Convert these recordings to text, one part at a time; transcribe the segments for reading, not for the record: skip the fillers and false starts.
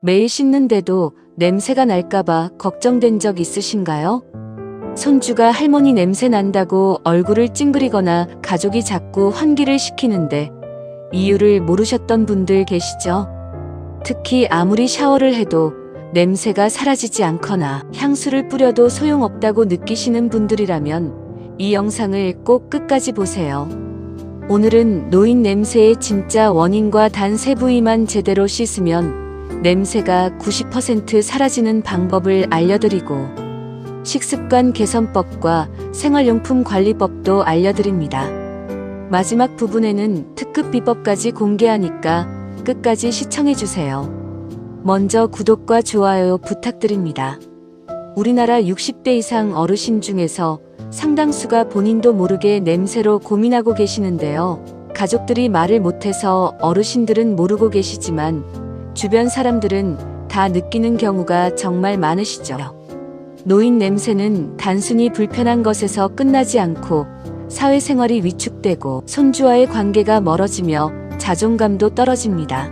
매일 씻는데도 냄새가 날까봐 걱정된 적 있으신가요? 손주가 할머니 냄새 난다고 얼굴을 찡그리거나 가족이 자꾸 환기를 시키는데 이유를 모르셨던 분들 계시죠? 특히 아무리 샤워를 해도 냄새가 사라지지 않거나 향수를 뿌려도 소용없다고 느끼시는 분들이라면 이 영상을 꼭 끝까지 보세요. 오늘은 노인 냄새의 진짜 원인과 단 세 부위만 제대로 씻으면 냄새가 90% 사라지는 방법을 알려드리고 식습관 개선법과 생활용품 관리법도 알려드립니다. 마지막 부분에는 특급 비법까지 공개하니까 끝까지 시청해주세요. 먼저 구독과 좋아요 부탁드립니다. 우리나라 60대 이상 어르신 중에서 상당수가 본인도 모르게 냄새로 고민하고 계시는데요. 가족들이 말을 못해서 어르신들은 모르고 계시지만 주변 사람들은 다 느끼는 경우가 정말 많으시죠. 노인 냄새는 단순히 불편한 것에서 끝나지 않고 사회생활이 위축되고 손주와의 관계가 멀어지며 자존감도 떨어집니다.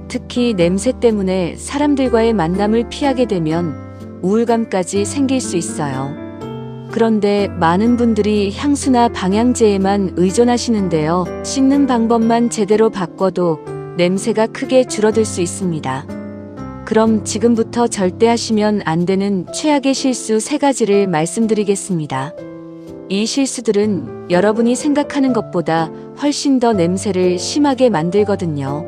특히 냄새 때문에 사람들과의 만남을 피하게 되면 우울감까지 생길 수 있어요. 그런데 많은 분들이 향수나 방향제에만 의존하시는데요. 씻는 방법만 제대로 바꿔도 냄새가 크게 줄어들 수 있습니다. 그럼 지금부터 절대 하시면 안 되는 최악의 실수 3가지를 말씀드리겠습니다. 이 실수들은 여러분이 생각하는 것보다 훨씬 더 냄새를 심하게 만들거든요.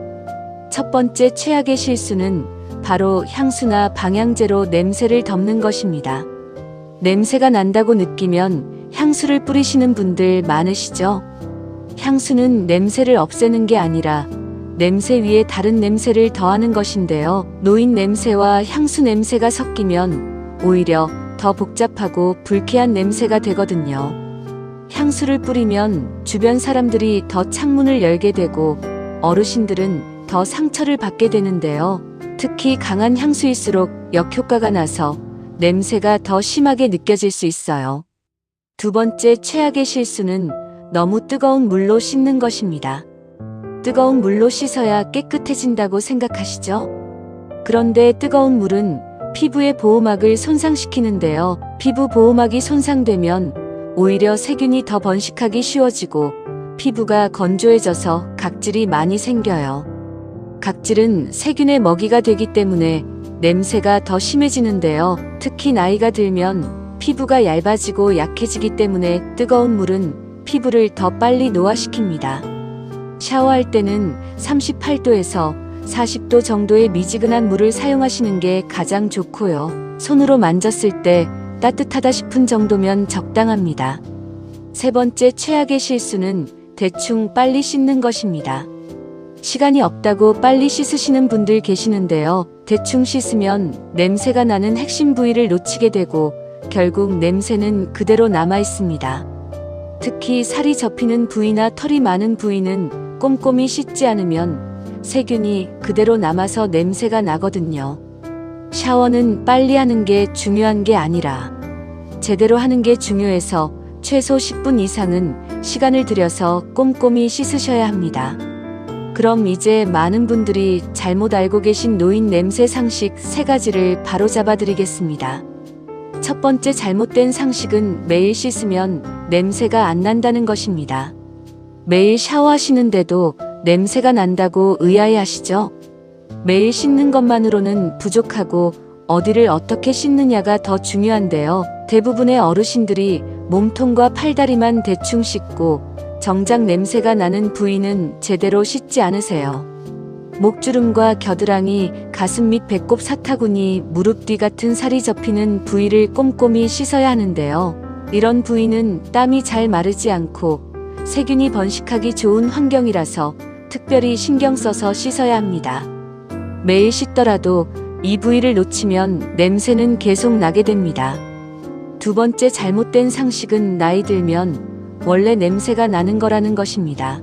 첫 번째 최악의 실수는 바로 향수나 방향제로 냄새를 덮는 것입니다. 냄새가 난다고 느끼면 향수를 뿌리시는 분들 많으시죠? 향수는 냄새를 없애는 게 아니라 냄새 위에 다른 냄새를 더하는 것인데요. 노인 냄새와 향수 냄새가 섞이면 오히려 더 복잡하고 불쾌한 냄새가 되거든요. 향수를 뿌리면 주변 사람들이 더 창문을 열게 되고 어르신들은 더 상처를 받게 되는데요. 특히 강한 향수일수록 역효과가 나서 냄새가 더 심하게 느껴질 수 있어요. 두 번째 최악의 실수는 너무 뜨거운 물로 씻는 것입니다. 뜨거운 물로 씻어야 깨끗해진다고 생각하시죠? 그런데 뜨거운 물은 피부의 보호막을 손상시키는데요. 피부 보호막이 손상되면 오히려 세균이 더 번식하기 쉬워지고 피부가 건조해져서 각질이 많이 생겨요. 각질은 세균의 먹이가 되기 때문에 냄새가 더 심해지는데요. 특히 나이가 들면 피부가 얇아지고 약해지기 때문에 뜨거운 물은 피부를 더 빨리 노화시킵니다. 샤워할 때는 38도에서 40도 정도의 미지근한 물을 사용하시는 게 가장 좋고요. 손으로 만졌을 때 따뜻하다 싶은 정도면 적당합니다. 세 번째 최악의 실수는 대충 빨리 씻는 것입니다. 시간이 없다고 빨리 씻으시는 분들 계시는데요. 대충 씻으면 냄새가 나는 핵심 부위를 놓치게 되고 결국 냄새는 그대로 남아 있습니다. 특히 살이 접히는 부위나 털이 많은 부위는 꼼꼼히 씻지 않으면 세균이 그대로 남아서 냄새가 나거든요. 샤워는 빨리 하는 게 중요한 게 아니라 제대로 하는 게 중요해서 최소 10분 이상은 시간을 들여서 꼼꼼히 씻으셔야 합니다. 그럼 이제 많은 분들이 잘못 알고 계신 노인 냄새 상식 3가지를 바로잡아 드리겠습니다. 첫 번째 잘못된 상식은 매일 씻으면 냄새가 안 난다는 것입니다. 매일 샤워하시는데도 냄새가 난다고 의아해하시죠? 매일 씻는 것만으로는 부족하고 어디를 어떻게 씻느냐가 더 중요한데요. 대부분의 어르신들이 몸통과 팔다리만 대충 씻고 정작 냄새가 나는 부위는 제대로 씻지 않으세요. 목주름과 겨드랑이, 가슴 및 배꼽 사타구니, 무릎 뒤 같은 살이 접히는 부위를 꼼꼼히 씻어야 하는데요. 이런 부위는 땀이 잘 마르지 않고 세균이 번식하기 좋은 환경이라서 특별히 신경 써서 씻어야 합니다. 매일 씻더라도 이 부위를 놓치면 냄새는 계속 나게 됩니다. 두 번째 잘못된 상식은 나이 들면 원래 냄새가 나는 거라는 것입니다.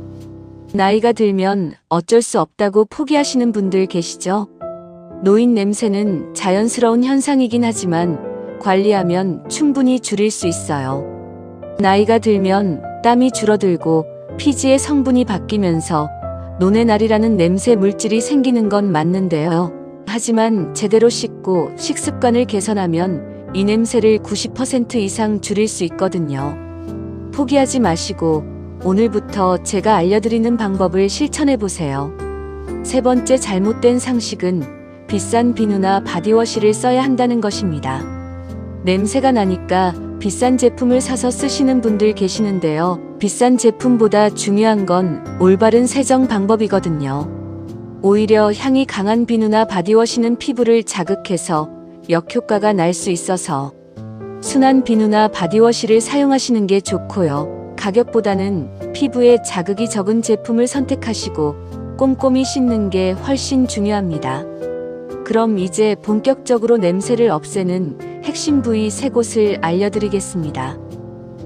나이가 들면 어쩔 수 없다고 포기하시는 분들 계시죠? 노인 냄새는 자연스러운 현상이긴 하지만 관리하면 충분히 줄일 수 있어요. 나이가 들면 땀이 줄어들고 피지의 성분이 바뀌면서 노네날이라는 냄새 물질이 생기는 건 맞는데요. 하지만 제대로 씻고 식습관을 개선하면 이 냄새를 90% 이상 줄일 수 있거든요. 포기하지 마시고 오늘부터 제가 알려드리는 방법을 실천해보세요. 세 번째 잘못된 상식은 비싼 비누나 바디워시를 써야 한다는 것입니다. 냄새가 나니까 비싼 제품을 사서 쓰시는 분들 계시는데요. 비싼 제품보다 중요한 건 올바른 세정 방법이거든요. 오히려 향이 강한 비누나 바디워시는 피부를 자극해서 역효과가 날 수 있어서 순한 비누나 바디워시를 사용하시는 게 좋고요. 가격보다는 피부에 자극이 적은 제품을 선택하시고 꼼꼼히 씻는 게 훨씬 중요합니다. 그럼 이제 본격적으로 냄새를 없애는 핵심 부위 3곳을 알려드리겠습니다.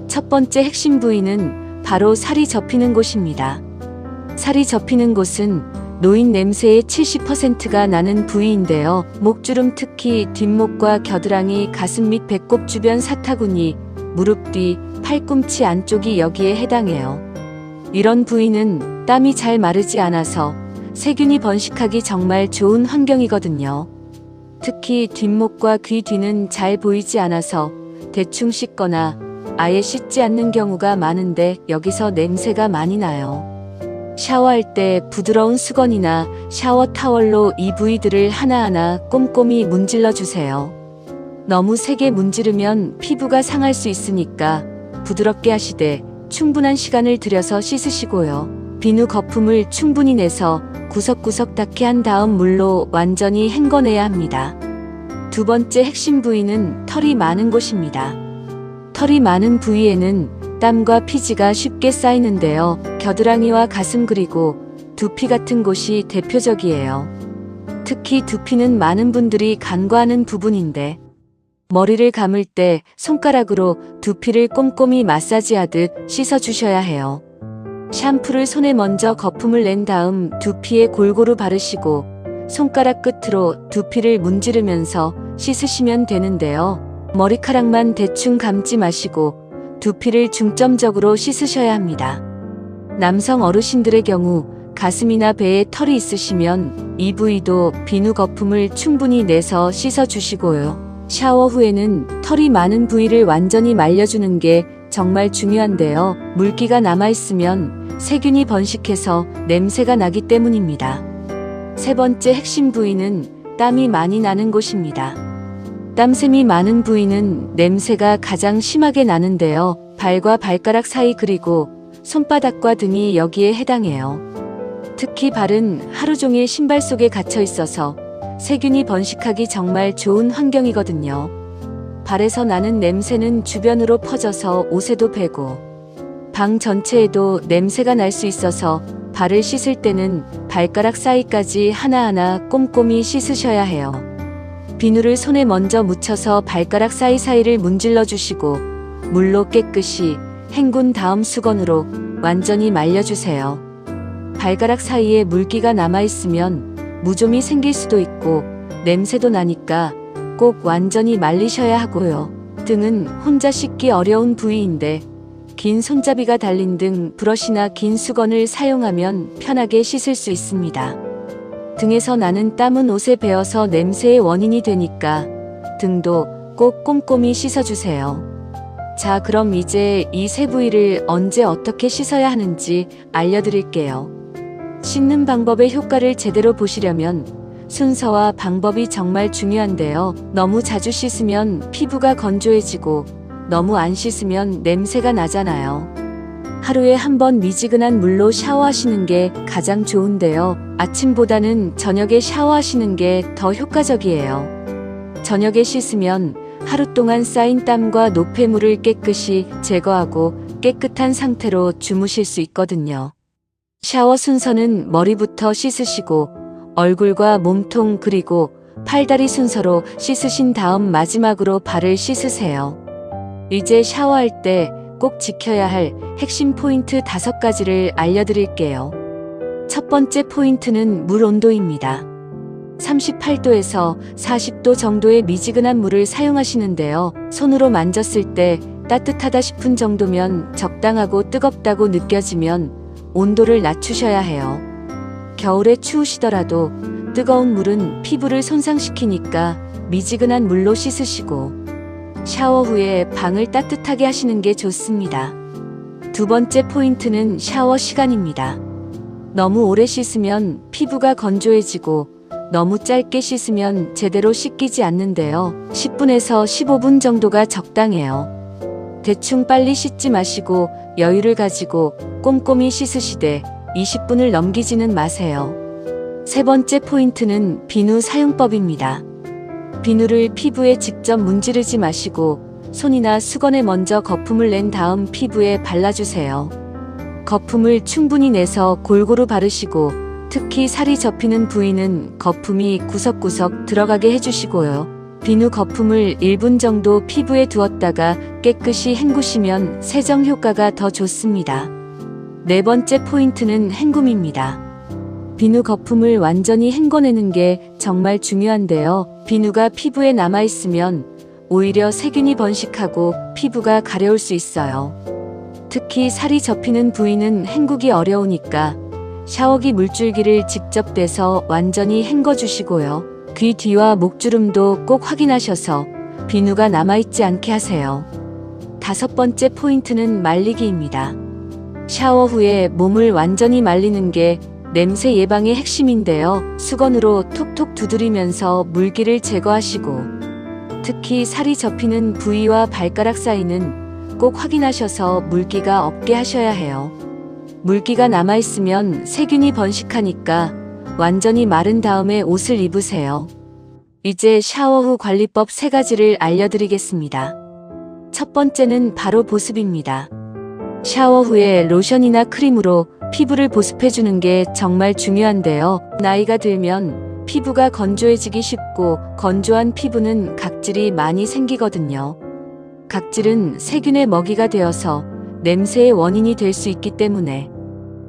첫 번째 핵심 부위는 바로 살이 접히는 곳입니다. 살이 접히는 곳은 노인 냄새의 70%가 나는 부위인데요. 목주름, 특히 뒷목과 겨드랑이, 가슴 및 배꼽 주변 사타구니, 무릎 뒤, 팔꿈치 안쪽이 여기에 해당해요. 이런 부위는 땀이 잘 마르지 않아서 세균이 번식하기 정말 좋은 환경이거든요. 특히 뒷목과 귀 뒤는 잘 보이지 않아서 대충 씻거나 아예 씻지 않는 경우가 많은데 여기서 냄새가 많이 나요. 샤워할 때 부드러운 수건이나 샤워 타월로 이 부위들을 하나하나 꼼꼼히 문질러 주세요. 너무 세게 문지르면 피부가 상할 수 있으니까 부드럽게 하시되 충분한 시간을 들여서 씻으시고요. 비누 거품을 충분히 내서 구석구석 닦게 한 다음 물로 완전히 헹궈내야 합니다. 두 번째 핵심 부위는 털이 많은 곳입니다. 털이 많은 부위에는 땀과 피지가 쉽게 쌓이는데요. 겨드랑이와 가슴 그리고 두피 같은 곳이 대표적이에요. 특히 두피는 많은 분들이 간과하는 부분인데 머리를 감을 때 손가락으로 두피를 꼼꼼히 마사지하듯 씻어주셔야 해요. 샴푸를 손에 먼저 거품을 낸 다음 두피에 골고루 바르시고 손가락 끝으로 두피를 문지르면서 씻으시면 되는데요. 머리카락만 대충 감지 마시고 두피를 중점적으로 씻으셔야 합니다. 남성 어르신들의 경우 가슴이나 배에 털이 있으시면 이 부위도 비누 거품을 충분히 내서 씻어주시고요. 샤워 후에는 털이 많은 부위를 완전히 말려주는 게 정말 중요한데요. 물기가 남아있으면 세균이 번식해서 냄새가 나기 때문입니다. 세 번째 핵심 부위는 땀이 많이 나는 곳입니다. 땀샘이 많은 부위는 냄새가 가장 심하게 나는데요. 발과 발가락 사이 그리고 손바닥과 등이 여기에 해당해요. 특히 발은 하루 종일 신발 속에 갇혀 있어서 세균이 번식하기 정말 좋은 환경이거든요. 발에서 나는 냄새는 주변으로 퍼져서 옷에도 배고 방 전체에도 냄새가 날 수 있어서 발을 씻을 때는 발가락 사이까지 하나하나 꼼꼼히 씻으셔야 해요. 비누를 손에 먼저 묻혀서 발가락 사이사이를 문질러 주시고 물로 깨끗이 헹군 다음 수건으로 완전히 말려주세요. 발가락 사이에 물기가 남아있으면 무좀이 생길 수도 있고 냄새도 나니까 꼭 완전히 말리셔야 하고요. 등은 혼자 씻기 어려운 부위인데 긴 손잡이가 달린 등 브러쉬나 긴 수건을 사용하면 편하게 씻을 수 있습니다. 등에서 나는 땀은 옷에 배어서 냄새의 원인이 되니까 등도 꼭 꼼꼼히 씻어주세요. 자, 그럼 이제 이 세 부위를 언제 어떻게 씻어야 하는지 알려드릴게요. 씻는 방법의 효과를 제대로 보시려면 순서와 방법이 정말 중요한데요. 너무 자주 씻으면 피부가 건조해지고 너무 안 씻으면 냄새가 나잖아요. 하루에 한 번 미지근한 물로 샤워하시는 게 가장 좋은데요. 아침보다는 저녁에 샤워하시는 게 더 효과적이에요. 저녁에 씻으면 하루 동안 쌓인 땀과 노폐물을 깨끗이 제거하고 깨끗한 상태로 주무실 수 있거든요. 샤워 순서는 머리부터 씻으시고 얼굴과 몸통 그리고 팔다리 순서로 씻으신 다음 마지막으로 발을 씻으세요. 이제 샤워할 때 꼭 지켜야 할 핵심 포인트 5가지를 알려드릴게요. 첫 번째 포인트는 물 온도입니다. 38도에서 40도 정도의 미지근한 물을 사용하시는데요. 손으로 만졌을 때 따뜻하다 싶은 정도면 적당하고 뜨겁다고 느껴지면 온도를 낮추셔야 해요. 겨울에 추우시더라도 뜨거운 물은 피부를 손상시키니까 미지근한 물로 씻으시고 샤워 후에 방을 따뜻하게 하시는 게 좋습니다. 두 번째 포인트는 샤워 시간입니다. 너무 오래 씻으면 피부가 건조해지고 너무 짧게 씻으면 제대로 씻기지 않는데요. 10분에서 15분 정도가 적당해요. 대충 빨리 씻지 마시고 여유를 가지고 꼼꼼히 씻으시되 20분을 넘기지는 마세요. 세 번째 포인트는 비누 사용법입니다. 비누를 피부에 직접 문지르지 마시고 손이나 수건에 먼저 거품을 낸 다음 피부에 발라주세요. 거품을 충분히 내서 골고루 바르시고 특히 살이 접히는 부위는 거품이 구석구석 들어가게 해주시고요. 비누 거품을 1분 정도 피부에 두었다가 깨끗이 헹구시면 세정 효과가 더 좋습니다. 네 번째 포인트는 헹굼입니다. 비누 거품을 완전히 헹궈내는 게 정말 중요한데요. 비누가 피부에 남아있으면 오히려 세균이 번식하고 피부가 가려울 수 있어요. 특히 살이 접히는 부위는 헹구기 어려우니까 샤워기 물줄기를 직접 대서 완전히 헹궈주시고요. 귀 뒤와 목주름도 꼭 확인하셔서 비누가 남아있지 않게 하세요. 다섯 번째 포인트는 말리기입니다. 샤워 후에 몸을 완전히 말리는 게 냄새 예방의 핵심인데요. 수건으로 톡톡 두드리면서 물기를 제거하시고 특히 살이 접히는 부위와 발가락 사이는 꼭 확인하셔서 물기가 없게 하셔야 해요. 물기가 남아있으면 세균이 번식하니까 완전히 마른 다음에 옷을 입으세요. 이제 샤워 후 관리법 3가지를 알려드리겠습니다. 첫 번째는 바로 보습입니다. 샤워 후에 로션이나 크림으로 피부를 보습해주는 게 정말 중요한데요. 나이가 들면 피부가 건조해지기 쉽고 건조한 피부는 각질이 많이 생기거든요. 각질은 세균의 먹이가 되어서 냄새의 원인이 될 수 있기 때문에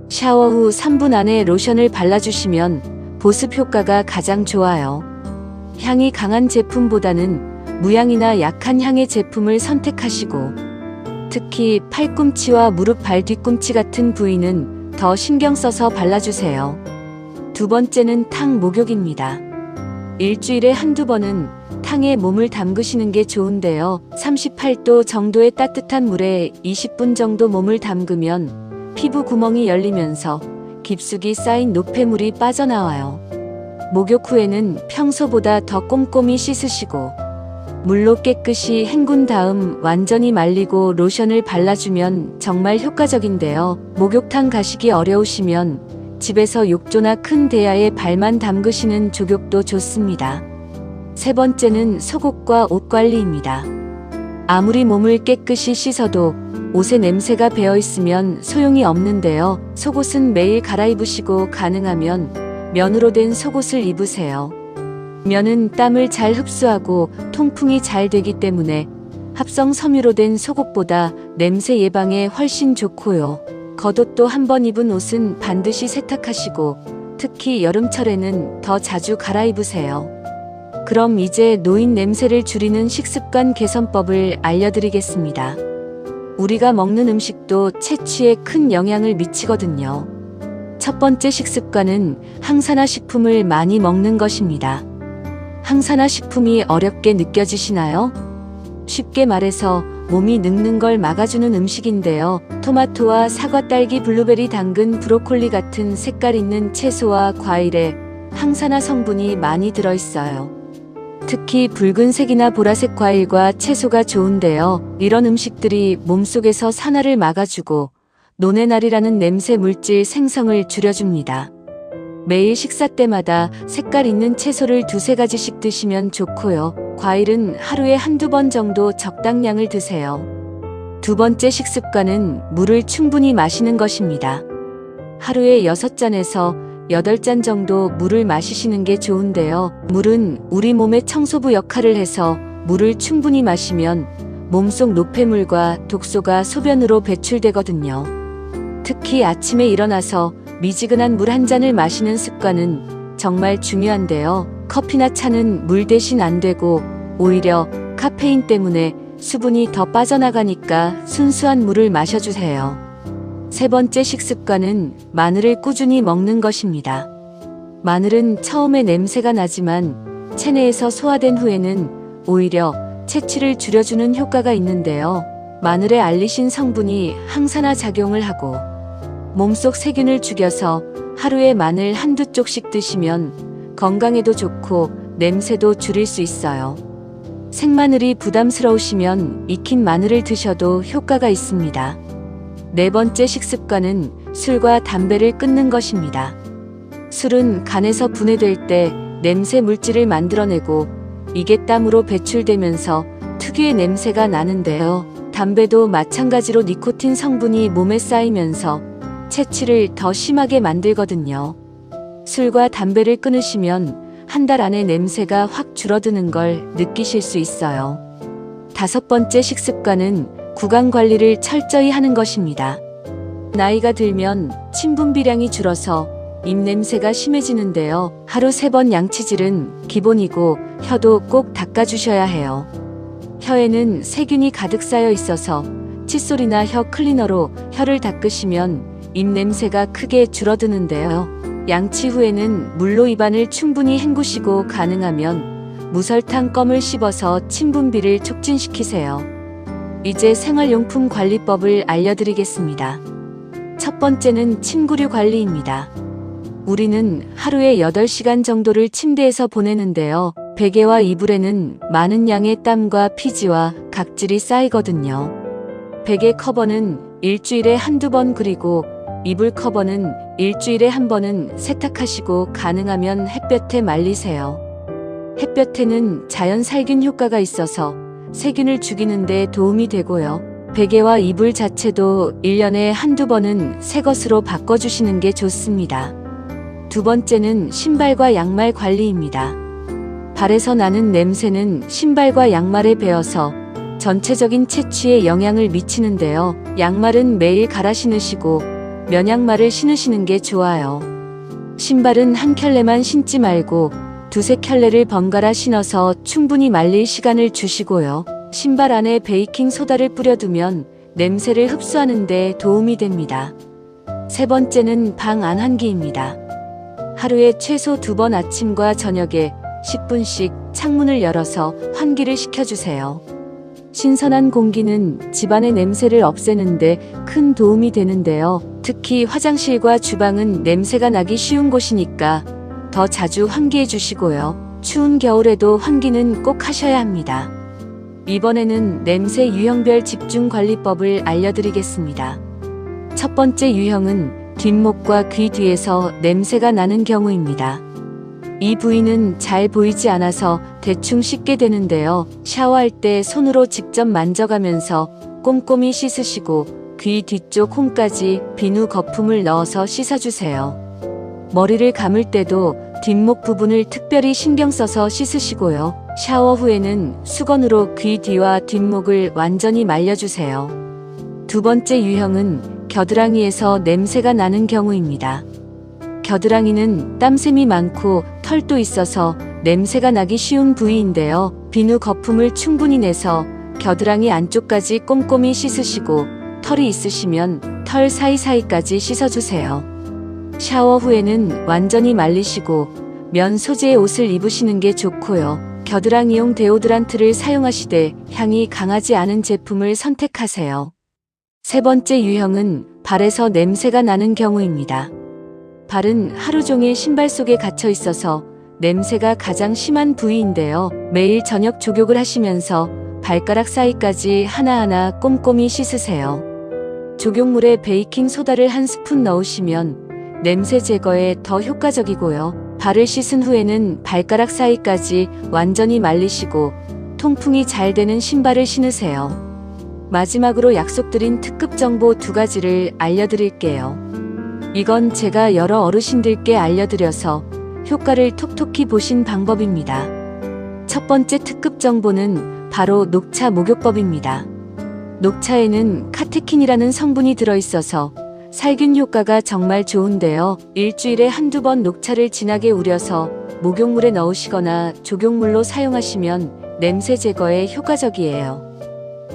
샤워 후 3분 안에 로션을 발라주시면 보습 효과가 가장 좋아요. 향이 강한 제품보다는 무향이나 약한 향의 제품을 선택하시고 특히 팔꿈치와 무릎 발 뒤꿈치 같은 부위는 더 신경 써서 발라주세요. 두 번째는 탕 목욕입니다. 일주일에 한두 번은 탕에 몸을 담그시는 게 좋은데요. 38도 정도의 따뜻한 물에 20분 정도 몸을 담그면 피부 구멍이 열리면서 깊숙이 쌓인 노폐물이 빠져나와요. 목욕 후에는 평소보다 더 꼼꼼히 씻으시고 물로 깨끗이 헹군 다음 완전히 말리고 로션을 발라주면 정말 효과적인데요. 목욕탕 가시기 어려우시면 집에서 욕조나 큰 대야에 발만 담그시는 족욕도 좋습니다. 세 번째는 속옷과 옷 관리입니다. 아무리 몸을 깨끗이 씻어도 옷에 냄새가 배어 있으면 소용이 없는데요. 속옷은 매일 갈아입으시고 가능하면 면으로 된 속옷을 입으세요. 면은 땀을 잘 흡수하고 통풍이 잘 되기 때문에 합성 섬유로 된 속옷보다 냄새 예방에 훨씬 좋고요. 겉옷도 한번 입은 옷은 반드시 세탁하시고 특히 여름철에는 더 자주 갈아입으세요. 그럼 이제 노인 냄새를 줄이는 식습관 개선법을 알려드리겠습니다. 우리가 먹는 음식도 채취에 큰 영향을 미치거든요. 첫 번째 식습관은 항산화 식품을 많이 먹는 것입니다. 항산화 식품이 어렵게 느껴지시나요? 쉽게 말해서 몸이 늙는 걸 막아주는 음식인데요. 토마토와 사과, 딸기, 블루베리, 당근, 브로콜리 같은 색깔 있는 채소와 과일에 항산화 성분이 많이 들어있어요. 특히 붉은색이나 보라색 과일과 채소가 좋은데요. 이런 음식들이 몸속에서 산화를 막아주고 노네날이라는 냄새 물질 생성을 줄여줍니다. 매일 식사 때마다 색깔 있는 채소를 2-3가지씩 드시면 좋고요. 과일은 하루에 한두 번 정도 적당량을 드세요. 두 번째 식습관은 물을 충분히 마시는 것입니다. 하루에 6잔에서 8잔 정도 물을 마시시는 게 좋은데요. 물은 우리 몸의 청소부 역할을 해서 물을 충분히 마시면 몸속 노폐물과 독소가 소변으로 배출되거든요. 특히 아침에 일어나서 미지근한 물 한 잔을 마시는 습관은 정말 중요한데요. 커피나 차는 물 대신 안 되고 오히려 카페인 때문에 수분이 더 빠져나가니까 순수한 물을 마셔주세요. 세 번째 식습관은 마늘을 꾸준히 먹는 것입니다. 마늘은 처음에 냄새가 나지만 체내에서 소화된 후에는 오히려 채취를 줄여주는 효과가 있는데요. 마늘의 알리신 성분이 항산화 작용을 하고 몸속 세균을 죽여서 하루에 마늘 한두 쪽씩 드시면 건강에도 좋고 냄새도 줄일 수 있어요. 생마늘이 부담스러우시면 익힌 마늘을 드셔도 효과가 있습니다. 네 번째 식습관은 술과 담배를 끊는 것입니다. 술은 간에서 분해될 때 냄새 물질을 만들어내고 이게 땀으로 배출되면서 특유의 냄새가 나는데요. 담배도 마찬가지로 니코틴 성분이 몸에 쌓이면서 채취를 더 심하게 만들거든요. 술과 담배를 끊으시면 한 달 안에 냄새가 확 줄어드는 걸 느끼실 수 있어요. 다섯 번째 식습관은 구강 관리를 철저히 하는 것입니다. 나이가 들면 침 분비량이 줄어서 입냄새가 심해지는데요. 하루 3번 양치질은 기본이고 혀도 꼭 닦아주셔야 해요. 혀에는 세균이 가득 쌓여 있어서 칫솔이나 혀 클리너로 혀를 닦으시면 입냄새가 크게 줄어드는데요. 양치 후에는 물로 입안을 충분히 헹구시고 가능하면 무설탕 껌을 씹어서 침 분비를 촉진시키세요. 이제 생활용품 관리법을 알려드리겠습니다. 첫 번째는 침구류 관리입니다. 우리는 하루에 8시간 정도를 침대에서 보내는데요. 베개와 이불에는 많은 양의 땀과 피지와 각질이 쌓이거든요. 베개 커버는 일주일에 한두 번 그리고 이불 커버는 일주일에 한 번은 세탁하시고 가능하면 햇볕에 말리세요. 햇볕에는 자연 살균 효과가 있어서 세균을 죽이는 데 도움이 되고요. 베개와 이불 자체도 1년에 한두 번은 새 것으로 바꿔주시는 게 좋습니다. 두 번째는 신발과 양말 관리입니다. 발에서 나는 냄새는 신발과 양말에 배어서 전체적인 채취에 영향을 미치는데요. 양말은 매일 갈아 신으시고 면양말을 신으시는 게 좋아요. 신발은 한 켤레만 신지 말고 두세 켤레를 번갈아 신어서 충분히 말릴 시간을 주시고요. 신발 안에 베이킹 소다를 뿌려두면 냄새를 흡수하는 데 도움이 됩니다. 세 번째는 방 안환기입니다. 하루에 최소 2번 아침과 저녁에 10분씩 창문을 열어서 환기를 시켜주세요. 신선한 공기는 집안의 냄새를 없애는데 큰 도움이 되는데요. 특히 화장실과 주방은 냄새가 나기 쉬운 곳이니까 더 자주 환기해 주시고요. 추운 겨울에도 환기는 꼭 하셔야 합니다. 이번에는 냄새 유형별 집중관리법을 알려드리겠습니다. 첫 번째 유형은 뒷목과 귀 뒤에서 냄새가 나는 경우입니다. 이 부위는 잘 보이지 않아서 대충 씻게 되는데요. 샤워할 때 손으로 직접 만져가면서 꼼꼼히 씻으시고 귀 뒤쪽 홈까지 비누 거품을 넣어서 씻어주세요. 머리를 감을 때도 뒷목 부분을 특별히 신경 써서 씻으시고요. 샤워 후에는 수건으로 귀 뒤와 뒷목을 완전히 말려주세요. 두 번째 유형은 겨드랑이에서 냄새가 나는 경우입니다. 겨드랑이는 땀샘이 많고 털도 있어서 냄새가 나기 쉬운 부위인데요. 비누 거품을 충분히 내서 겨드랑이 안쪽까지 꼼꼼히 씻으시고 털이 있으시면 털 사이사이까지 씻어주세요. 샤워 후에는 완전히 말리시고 면 소재의 옷을 입으시는 게 좋고요. 겨드랑이용 데오드란트를 사용하시되 향이 강하지 않은 제품을 선택하세요. 세 번째 유형은 발에서 냄새가 나는 경우입니다. 발은 하루 종일 신발 속에 갇혀 있어서 냄새가 가장 심한 부위인데요. 매일 저녁 족욕을 하시면서 발가락 사이까지 하나하나 꼼꼼히 씻으세요. 족욕물에 베이킹 소다를 한 스푼 넣으시면 냄새 제거에 더 효과적이고요. 발을 씻은 후에는 발가락 사이까지 완전히 말리시고 통풍이 잘 되는 신발을 신으세요. 마지막으로 약속드린 특급 정보 2가지를 알려드릴게요. 이건 제가 여러 어르신들께 알려드려서 효과를 톡톡히 보신 방법입니다. 첫 번째 특급 정보는 바로 녹차 목욕법입니다. 녹차에는 카테킨이라는 성분이 들어있어서 살균 효과가 정말 좋은데요. 일주일에 한두 번 녹차를 진하게 우려서 목욕물에 넣으시거나 족욕물로 사용하시면 냄새 제거에 효과적이에요.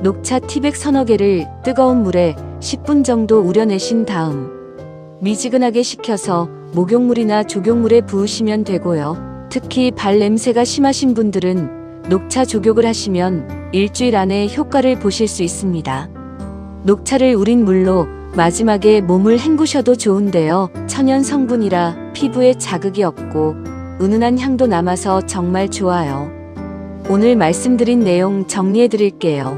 녹차 티백 서너 개를 뜨거운 물에 10분 정도 우려내신 다음 미지근하게 식혀서 목욕물이나 조경물에 부으시면 되고요. 특히 발 냄새가 심하신 분들은 녹차 조격을 하시면 일주일 안에 효과를 보실 수 있습니다. 녹차를 우린 물로 마지막에 몸을 헹구셔도 좋은데요. 천연 성분이라 피부에 자극이 없고 은은한 향도 남아서 정말 좋아요. 오늘 말씀드린 내용 정리해 드릴게요.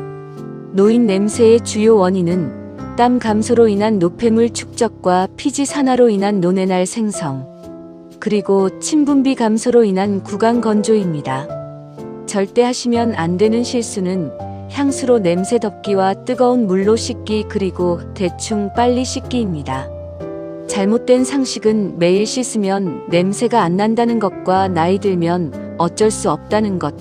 노인 냄새의 주요 원인은 땀 감소로 인한 노폐물 축적과 피지 산화로 인한 노내날 생성, 그리고 침분비 감소로 인한 구강 건조입니다. 절대 하시면 안 되는 실수는 향수로 냄새 덮기와 뜨거운 물로 씻기, 그리고 대충 빨리 씻기입니다. 잘못된 상식은 매일 씻으면 냄새가 안 난다는 것과 나이 들면 어쩔 수 없다는 것,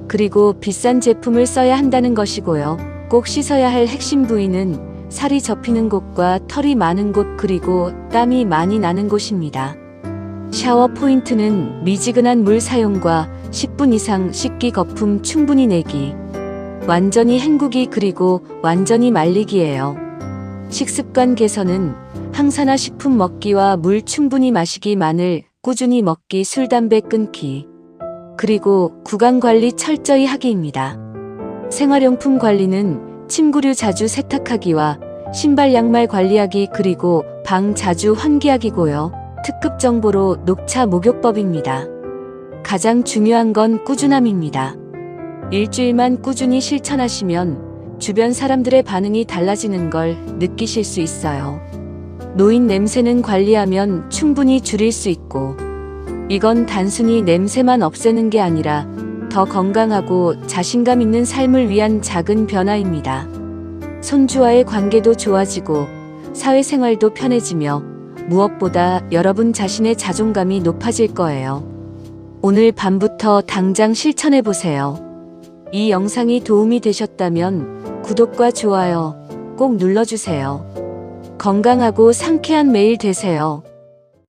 그리고 비싼 제품을 써야 한다는 것이고요. 꼭 씻어야 할 핵심 부위는 살이 접히는 곳과 털이 많은 곳, 그리고 땀이 많이 나는 곳입니다. 샤워 포인트는 미지근한 물 사용과 10분 이상 씻기, 거품 충분히 내기, 완전히 헹구기, 그리고 완전히 말리기예요. 식습관 개선은 항산화 식품 먹기와 물 충분히 마시기, 마늘 꾸준히 먹기, 술 담배 끊기, 그리고 구강 관리 철저히 하기입니다. 생활용품 관리는 침구류 자주 세탁하기와 신발 양말 관리하기, 그리고 방 자주 환기하기고요. 특급 정보로 녹차 목욕법입니다. 가장 중요한 건 꾸준함입니다. 일주일만 꾸준히 실천하시면 주변 사람들의 반응이 달라지는 걸 느끼실 수 있어요. 노인 냄새는 관리하면 충분히 줄일 수 있고, 이건 단순히 냄새만 없애는 게 아니라 더 건강하고 자신감 있는 삶을 위한 작은 변화입니다. 손주와의 관계도 좋아지고 사회생활도 편해지며 무엇보다 여러분 자신의 자존감이 높아질 거예요. 오늘 밤부터 당장 실천해보세요. 이 영상이 도움이 되셨다면 구독과 좋아요 꼭 눌러주세요. 건강하고 상쾌한 매일 되세요.